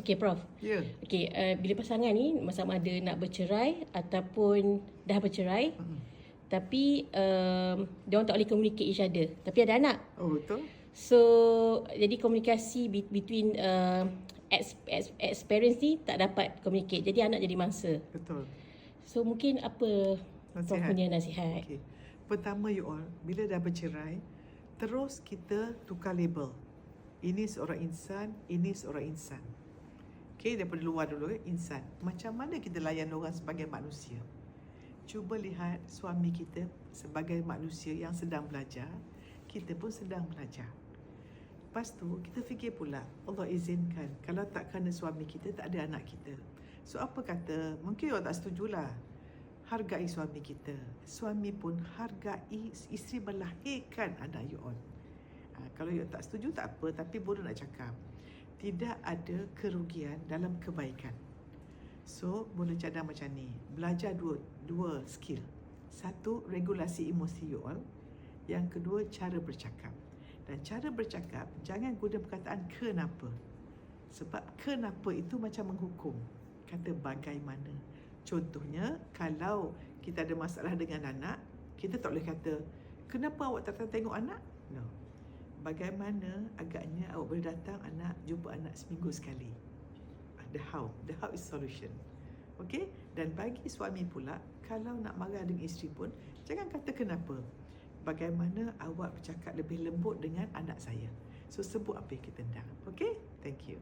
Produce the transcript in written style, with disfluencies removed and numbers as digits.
Okey, Prof. Ya. Okey, bila pasangan ni sama ada nak bercerai ataupun dah bercerai, tapi dia orang tak boleh communicate each other, tapi ada anak. Oh, betul. So, jadi komunikasi between ex-parents ni tak dapat communicate. Jadi anak jadi mangsa. Betul. So, mungkin apa Prof punya nasihat? Okay. Pertama you all, bila dah bercerai, terus kita tukar label. Ini seorang insan, ini seorang insan. Okay, daripada luar dulu, insan. Macam mana kita layan orang sebagai manusia? Cuba lihat suami kita sebagai manusia yang sedang belajar. Kita pun sedang belajar. Lepas tu, kita fikir pula, Allah izinkan, kalau tak kerana suami kita, tak ada anak kita. So, apa kata, mungkin orang tak setujulah. Hargai suami kita. Suami pun hargai isteri melahirkan anak you all. Kalau you tak setuju, tak apa. Tapi bodoh nak cakap. Tidak ada kerugian dalam kebaikan. So, boleh cadang macam ni. Belajar dua skill. Satu, regulasi emosi you all. Yang kedua, cara bercakap. Dan cara bercakap, jangan guna perkataan kenapa. Sebab kenapa itu macam menghukum. Kata bagaimana. Contohnya, kalau kita ada masalah dengan anak, kita tak boleh kata, kenapa awak tak datang tengok anak? No. Bagaimana agaknya awak boleh datang jumpa anak seminggu sekali. The how is solution. Okay? Dan bagi suami pula, kalau nak marah dengan isteri pun, jangan kata kenapa. Bagaimana awak bercakap lebih lembut dengan anak saya. So, sebut apa yang kita nak. Okay? Thank you.